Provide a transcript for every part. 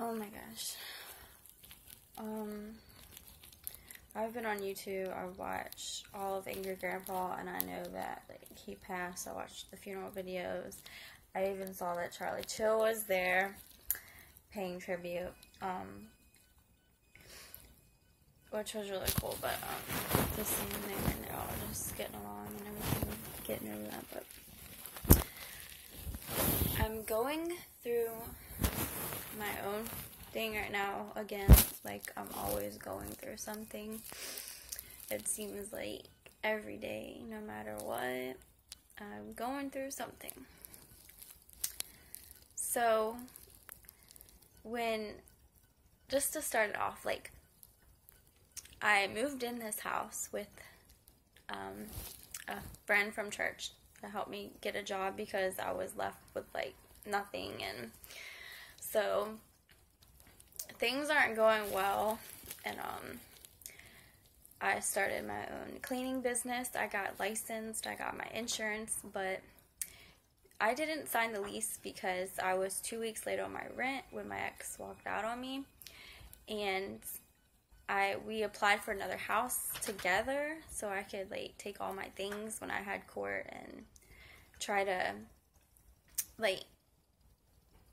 Oh my gosh. I've been on YouTube. I watched all of Angry Grandpa, and I know that like he passed. I watched the funeral videos. I even saw that Charlie Chill was there paying tribute, which was really cool. But just seeing them there and they're all just getting along and everything, getting over that. But I'm going through my own thing right now again. Like, I'm always going through something. It seems like every day, no matter what, I'm going through something. So just to start it off, like, I moved in this house with a friend from church to help me get a job because I was left with like nothing, and so things aren't going well, and I started my own cleaning business. I got licensed, I got my insurance, but I didn't sign the lease because I was 2 weeks late on my rent when my ex walked out on me, and we applied for another house together so I could like take all my things when I had court and try to like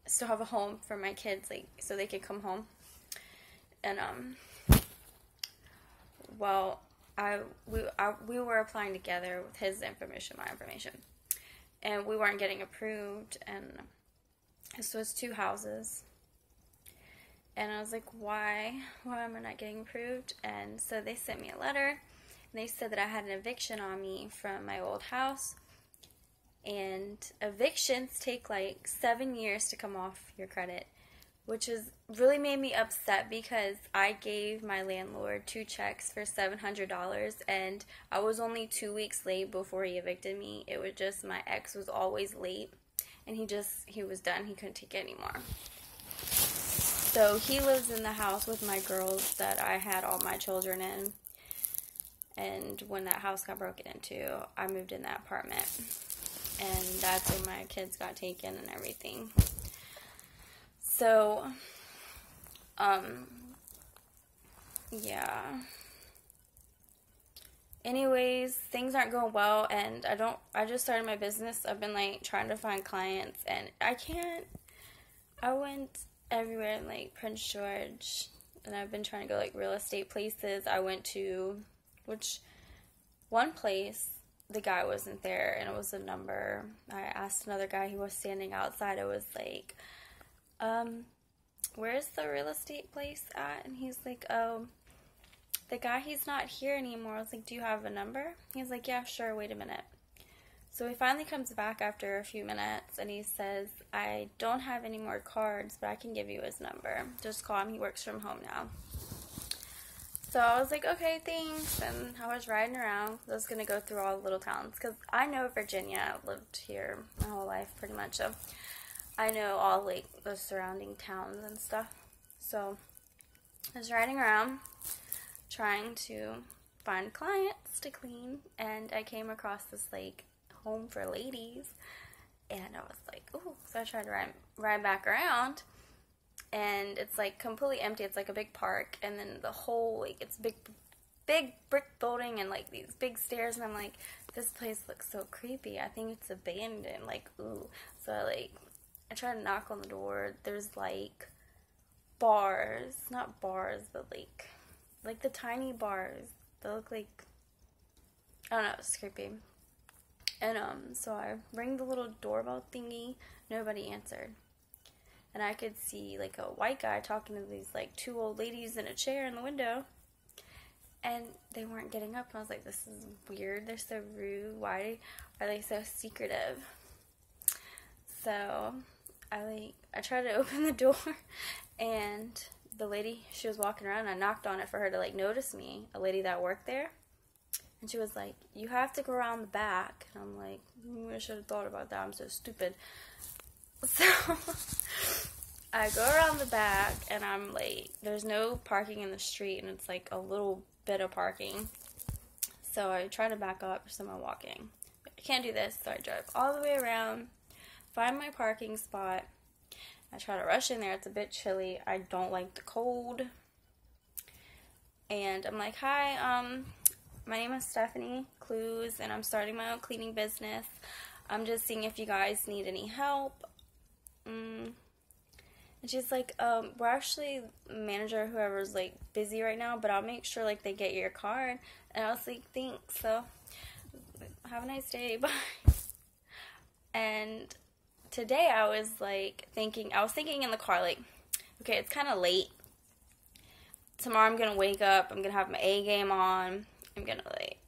still have a home for my kids, like so they could come home. And well, we were applying together with his information, my information, and we weren't getting approved. And this was 2 houses, and I was like, why am I not getting approved? And so they sent me a letter, and they said that I had an eviction on me from my old house, and evictions take like 7 years to come off your credit, which is really made me upset because I gave my landlord 2 checks for $700, and I was only 2 weeks late before he evicted me. It was just my ex was always late, and he was done. He couldn't take it anymore. So he lives in the house with my girls that I had all my children in, and when that house got broken into, I moved in that apartment, and that's when my kids got taken and everything. So, yeah. Anyways, things aren't going well, and I just started my business. I've been, like, trying to find clients, and I went everywhere in, like, Prince George, and I've been trying to go, like, real estate places. I went to, one place, the guy wasn't there, and it was a number. I asked another guy, he was standing outside. It was, like, where's the real estate place at? And he's like, oh, the guy, he's not here anymore. I was like, do you have a number? He's like, yeah, sure, wait a minute. So he finally comes back after a few minutes, and he says, I don't have any more cards, but I can give you his number. Just call him, he works from home now. So I was like, okay, thanks, and I was riding around. I was going to go through all the little towns, because I know Virginia. I've lived here my whole life, pretty much, so I know all, like, the surrounding towns and stuff. So I was riding around trying to find clients to clean, and I came across this, like, home for ladies, and I was like, ooh. So I tried to ride back around, and it's, like, completely empty. It's, like, a big park, and then the whole, like, it's big brick building and, like, these big stairs, and I'm like, this place looks so creepy. I think it's abandoned, like, ooh. So I tried to knock on the door. There's, like, bars. Not bars, but, like the tiny bars. They look like, I don't know, it's creepy. And, so I rang the little doorbell thingy. Nobody answered. And I could see, like, a white guy talking to these, like, 2 old ladies in a chair in the window. And they weren't getting up. And I was like, this is weird. They're so rude. Why are they so secretive? So I tried to open the door, and the lady, she was walking around, and I knocked on it for her to, like, notice me, a lady that worked there, and she was like, you have to go around the back, and I'm like, I should have thought about that, I'm so stupid. So I go around the back, and I'm like, there's no parking in the street, and it's like a little bit of parking, so I try to back up for someone walking. I can't do this, so I drive all the way around, find my parking spot, I try to rush in there. It's a bit chilly. I don't like the cold. And I'm like, hi, my name is Stephanie Clues, and I'm starting my own cleaning business. I'm just seeing if you guys need any help. And she's like, we're actually manager, whoever's like busy right now, but I'll make sure like they get your card. And I was like, thanks. So have a nice day. Bye. And today I was thinking in the car, like, okay, it's kind of late. Tomorrow I'm going to wake up, I'm going to have my A game on. I'm going to like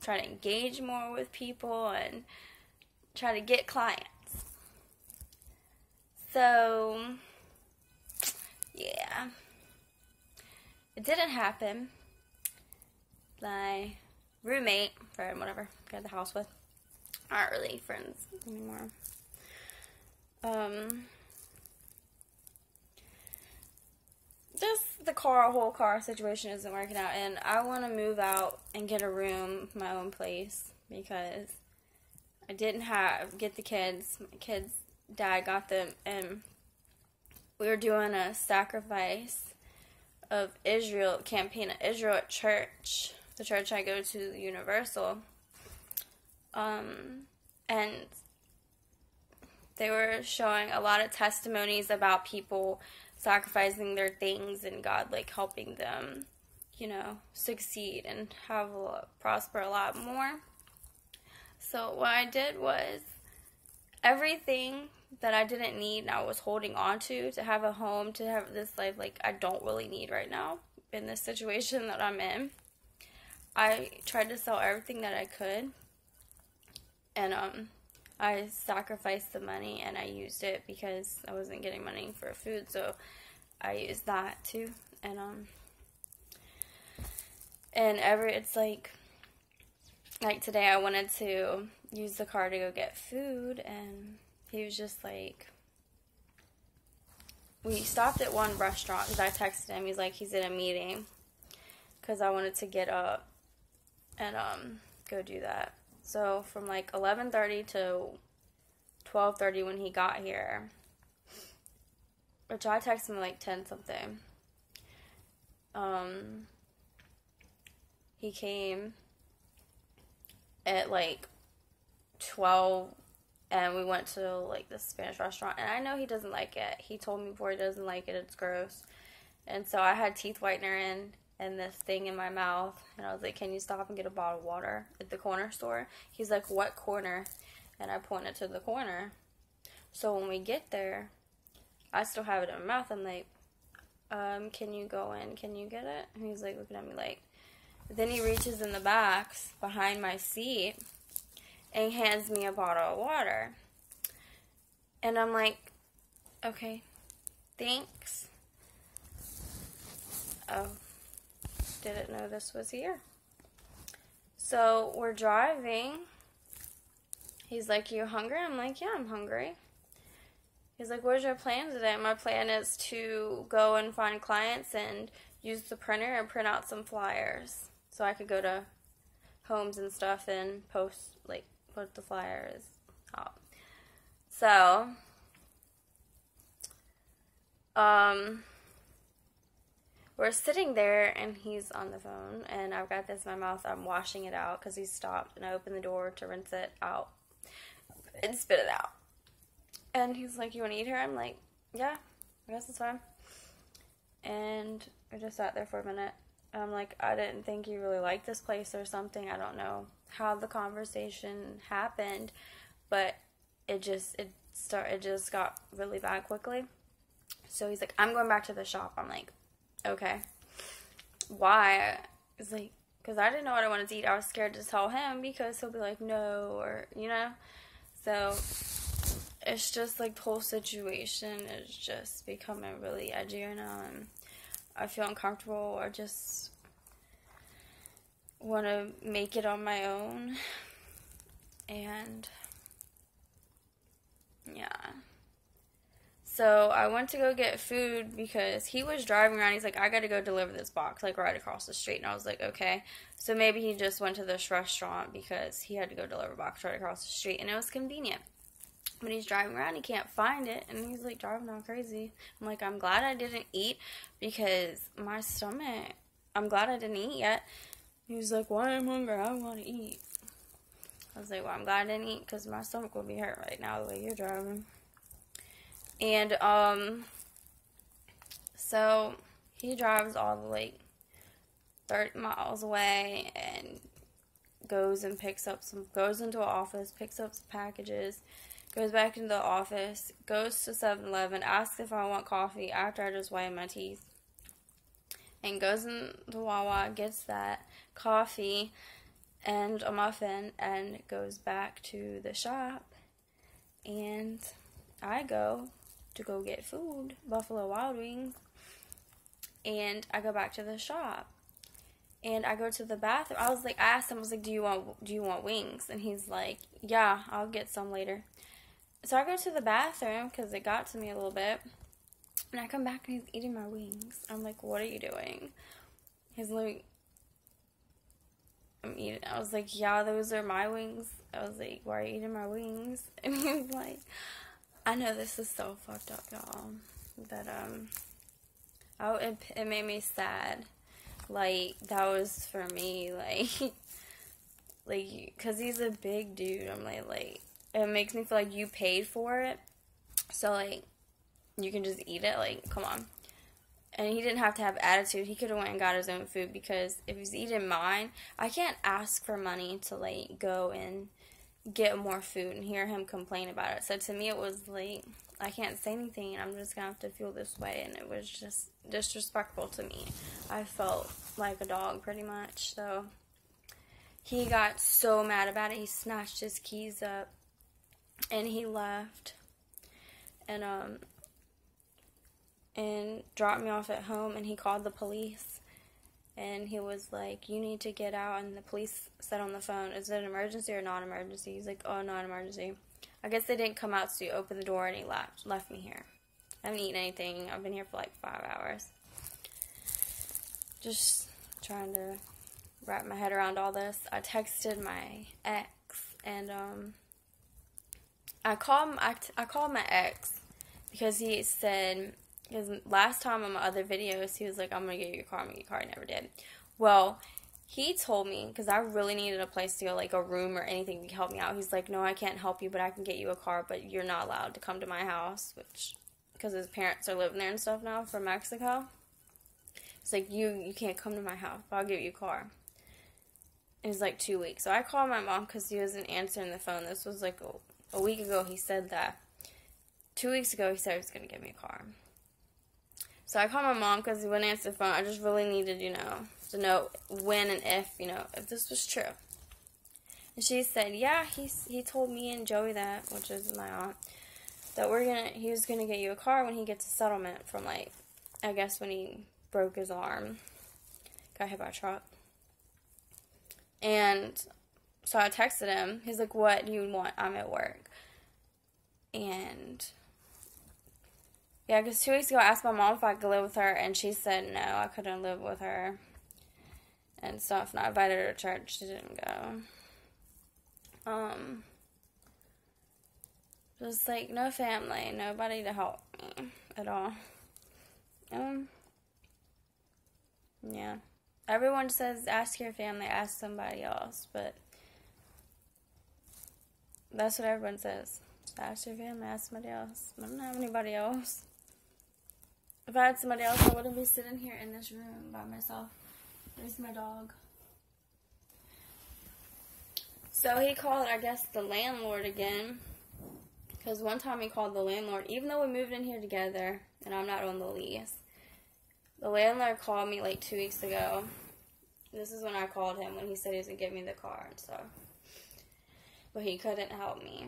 try to engage more with people and try to get clients. So, yeah. It didn't happen. My roommate, friend, whatever, got the house with, aren't really friends anymore. Just the whole car situation isn't working out, and I want to move out and get a room, my own place, because I didn't get the kids. My kids' dad got them, and we were doing a sacrifice of Israel, campaign of Israel at church, the church I go to, the Universal, and they were showing a lot of testimonies about people sacrificing their things and God like helping them, succeed and prosper a lot more. So what I did was everything that I didn't need and I was holding on to have a home, to have this life, like I don't really need right now in this situation that I'm in. I tried to sell everything that I could, and I sacrificed the money and I used it because I wasn't getting money for food, so I used that too. And it's like today I wanted to use the car to go get food, and he was just like, we stopped at one restaurant because I texted him. He's like, he's in a meeting, because I wanted to get up and go do that. So from like 11:30 to 12:30 when he got here, which I texted him like 10 something. He came at like 12, and we went to like this Spanish restaurant, and I know he doesn't like it. He told me before he doesn't like it, it's gross. And so I had teeth whitener and this thing in my mouth, and I was like, can you stop and get a bottle of water at the corner store? He's like, what corner? And I pointed to the corner. So when we get there, I still have it in my mouth. I'm like, can you go in? Can you get it? And he's like looking at me like, then he reaches in the back behind my seat and hands me a bottle of water. And I'm like, okay, thanks. Oh, didn't know this was here. So we're driving. He's like, you hungry? I'm like, yeah, I'm hungry. He's like, what's your plan today? My plan is to go and find clients and use the printer and print out some flyers so I could go to homes and stuff and put the flyers out. So, we're sitting there, and he's on the phone, and I've got this in my mouth. I'm washing it out because he stopped, and I opened the door to rinse it out and spit it out. And he's like, you want to eat here? I'm like, yeah, I guess it's fine. And I just sat there for a minute. I'm like, I didn't think you really liked this place or something. I don't know how the conversation happened, but it just got really bad quickly. So he's like, I'm going back to the shop. I'm like, okay. Why? He's like, because I didn't know what I wanted to eat. I was scared to tell him because he'll be like, no, or, So it's just like the whole situation is just becoming really edgy right now, and I feel uncomfortable. I just want to make it on my own, and yeah. So I went to go get food because he was driving around. He's like, I got to go deliver this box, like right across the street. And I was like, okay. So maybe he just went to this restaurant because he had to go deliver a box right across the street, and it was convenient. But he's driving around, he can't find it, and he's like driving all crazy. I'm like, I'm glad I didn't eat because my stomach, I'm glad I didn't eat yet. He was like, why I'm hungry, I want to eat. I was like, well, I'm glad I didn't eat because my stomach will be hurt right now the way you're driving. And, so he drives all the, like, 30 miles away and goes and goes into an office, picks up some packages, goes back into the office, goes to 7-Eleven, asks if I want coffee after I just whitened my teeth, and goes into Wawa, gets that coffee and a muffin, and goes back to the shop, and I go to go get food, Buffalo Wild Wings, and I go back to the shop. And I go to the bathroom. I asked him, I was like, do you want wings? And he's like, yeah, I'll get some later. So I go to the bathroom because it got to me a little bit. And I come back and he's eating my wings. I'm like, what are you doing? He's like, I'm eating. I was like, yeah, those are my wings. I was like, why are you eating my wings? And he was like, I know this is so fucked up, y'all. But, it made me sad. Like, that was for me, like, because he's a big dude, I'm like, it makes me feel like you paid for it, so, like, you can just eat it, like, come on. And he didn't have to have attitude, he could have went and got his own food, because if he's eating mine, I can't ask for money to, like, go and get more food and hear him complain about it. So to me, it was, like, I can't say anything, and I'm just gonna have to feel this way, and it was just disrespectful to me. I felt like a dog, pretty much, so he got so mad about it, he snatched his keys up, and he left, and dropped me off at home, and he called the police, and he was like, you need to get out, and the police said on the phone, is it an emergency or non-emergency? He's like, oh, non-emergency. I guess they didn't come out to open the door, and he left me here. I haven't eaten anything. I've been here for like 5 hours. Just trying to wrap my head around all this. I texted my ex, and I called my ex because he said, because last time on my other videos, he was like, I'm going to get you a car, I'm going to get you a car. He never did. Well, he told me, because I really needed a place to go, like a room or anything to help me out. He's like, no, I can't help you, but I can get you a car, but you're not allowed to come to my house, which, because his parents are living there and stuff now from Mexico. It's like, you can't come to my house, but I'll give you a car. It was like 2 weeks. So I called my mom because he wasn't answering the phone. This was like a week ago he said that. 2 weeks ago he said he was going to get me a car. So I called my mom because he wouldn't answer the phone. I just really needed, to know when and if this was true. And she said, yeah, he told me and Joey that, which is my aunt, that he was gonna get you a car when he gets a settlement from, like, I guess when he broke his arm, got hit by a truck. And so I texted him. He's like, what do you want? I'm at work. And yeah, because 2 weeks ago I asked my mom if I could live with her, and she said no, I couldn't live with her and stuff, and I invited her to church. She didn't go. Just like no family, nobody to help me at all. Yeah. Everyone says ask your family, ask somebody else, but that's what everyone says. Ask your family, ask somebody else. I don't have anybody else. If I had somebody else, I wouldn't be sitting here in this room by myself. There's my dog. So he called, I guess, the landlord again. Because one time he called the landlord, even though we moved in here together, and I'm not on the lease. The landlord called me like 2 weeks ago. This is when I called him, when he said he was going to give me the car and stuff. But he couldn't help me.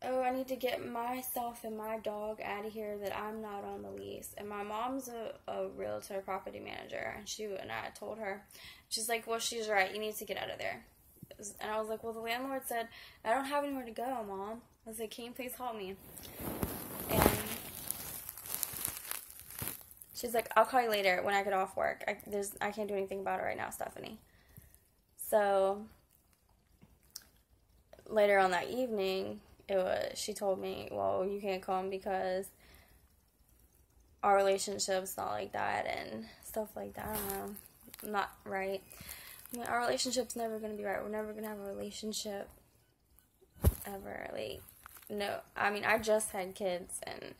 Oh, I need to get myself and my dog out of here, that I'm not on the lease. And my mom's a realtor property manager, and I told her, she's like, well, she's right, you need to get out of there. And I was like, well, the landlord said, I don't have anywhere to go, Mom. I was like, can you please help me? And she's like, I'll call you later when I get off work. I can't do anything about it right now, Stephanie. So later on that evening, she told me, well, you can't come because our relationship's not like that and stuff like that. I don't know. Not right. I mean, our relationship's never going to be right. We're never going to have a relationship ever. Like, no. I mean, I just had kids, and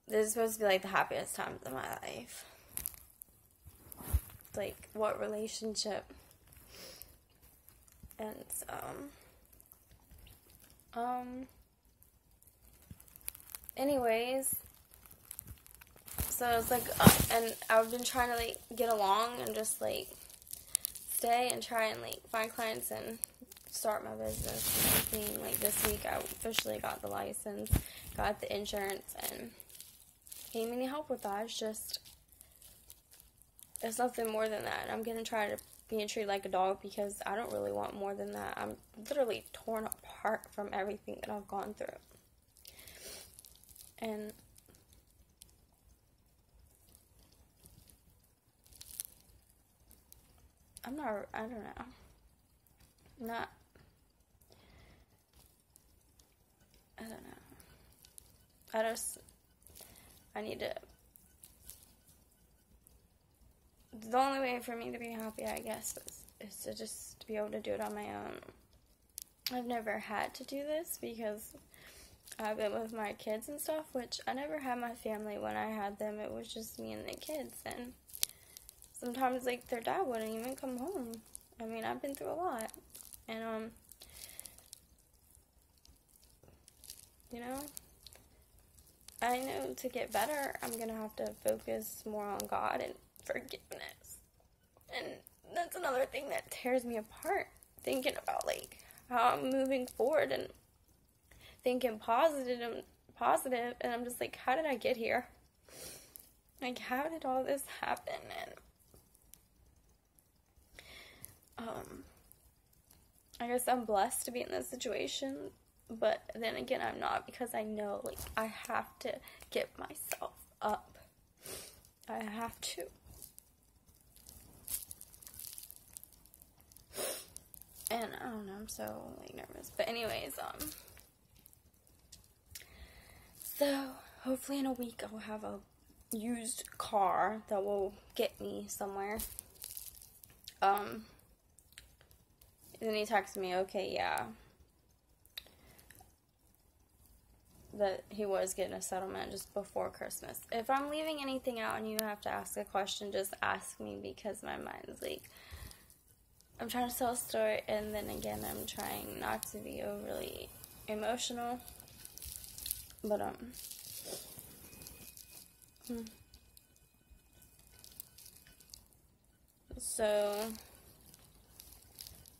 this is supposed to be, like, the happiest times of my life. Like, what relationship? And, anyways, so it's like, and I've been trying to, like, get along and just, like, stay and try and, like, find clients and start my business and everything. Like, this week I officially got the license, got the insurance, and he need help with that. It's nothing more than that. I'm gonna try to be treated like a dog because I don't really want more than that. I'm literally torn apart from everything that I've gone through. And I don't know. I don't know. I need to, the only way for me to be happy, I guess, is to just be able to do it on my own. I've never had to do this because I've been with my kids and stuff, which I never had my family when I had them. It was just me and the kids, and sometimes, like, their dad wouldn't even come home. I mean, I've been through a lot, and, you know, I know to get better, I'm gonna have to focus more on God and forgiveness, and that's another thing that tears me apart, thinking about, like, how I'm moving forward and thinking positive, and I'm just like, how did I get here? Like, how did all this happen? And I guess I'm blessed to be in this situation, but then again, I'm not, because I know, like, I have to get myself up. I have to. And I don't know, I'm so, like, nervous. But anyways, so hopefully in a week I'll have a used car that will get me somewhere. Then he texted me, okay, yeah, that he was getting a settlement just before Christmas. If I'm leaving anything out and you have to ask a question, just ask me, because my mind's like, I'm trying to tell a story, and then again, I'm trying not to be overly emotional, but, so,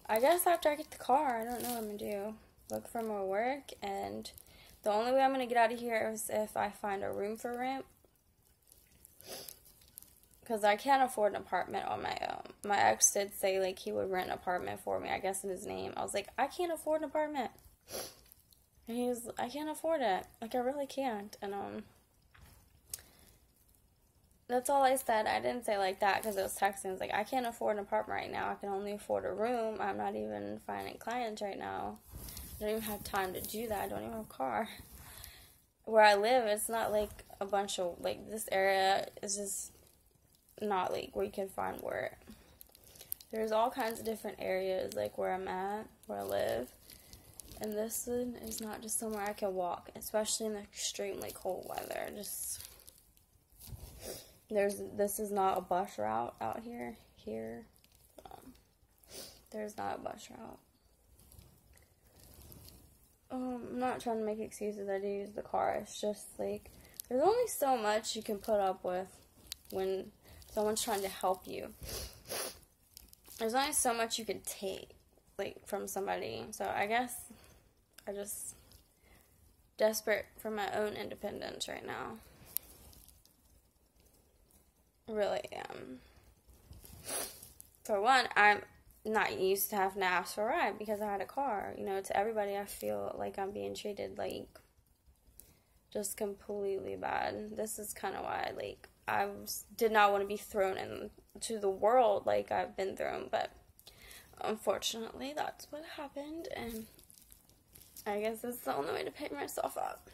I guess after I get the car, I don't know what I'm gonna do. Look for more work, and the only way I'm gonna get out of here is if I find a room for rent, because I can't afford an apartment on my own. My ex did say, like, he would rent an apartment for me, I guess in his name. I was like, I can't afford an apartment. And he was, I can't afford it. Like, I really can't. And, that's all I said. I didn't say like that because it was texting. I was like, I can't afford an apartment right now. I can only afford a room. I'm not even finding clients right now. I don't even have time to do that. I don't even have a car. Where I live, it's not like a bunch of, like, this area is just not, like, where you can find work. There's all kinds of different areas, like, where I'm at, where I live. And this one is not just somewhere I can walk, especially in the extremely cold weather. This is not a bus route out here. There's not a bus route. I'm not trying to make excuses. I do use the car. It's just, like, there's only so much you can put up with when someone's trying to help you. There's only so much you can take, like, from somebody. So I guess I just desperate for my own independence right now. Really am. For one, I'm not used to having to ask for a ride because I had a car. You know, to everybody, I feel like I'm being treated, like, just completely bad. This is kind of why, like, I did not want to be thrown into the world like I've been thrown. But unfortunately, that's what happened, and I guess it's the only way to pick myself up.